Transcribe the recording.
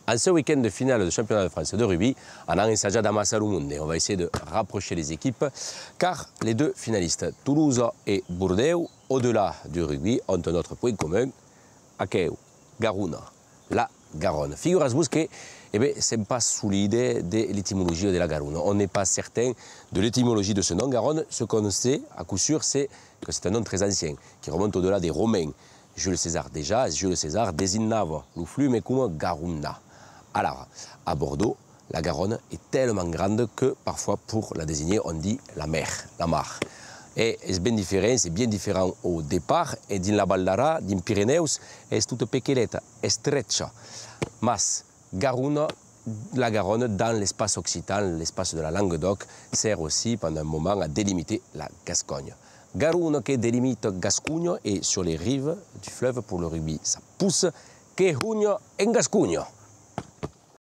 En ce week-end de finale du championnat de France de rugby, on a ensayado más al mundo. On va essayer de rapprocher les équipes car les deux finalistes, Toulouse et Bordeaux, au-delà du rugby, ont un autre point commun, Aqueu, Garouna, la Garonne. Figurez-vous que ce n'est pas sous l'idée de l'étymologie de la Garonne. On n'est pas certain de l'étymologie de ce nom Garonne. Ce qu'on sait, à coup sûr, c'est que c'est un nom très ancien, qui remonte au-delà des Romains. Jules César déjà, Jules César désignava le fleuve comme Garuna. Alors, à Bordeaux, la Garonne est tellement grande que parfois, pour la désigner, on dit la mer, la mare. Et c'est bien différent au départ. Et dans la Baldara, dans les Pyrénées, c'est toute pequeñita, estrecha. Mas, Garuna, la Garonne, dans l'espace occitan, l'espace de la Languedoc, sert aussi pendant un moment à délimiter la Gascogne. Garuna qui délimite Gascogne et sur les rives du fleuve pour le rugby, ça pousse que Junio en Gascogne.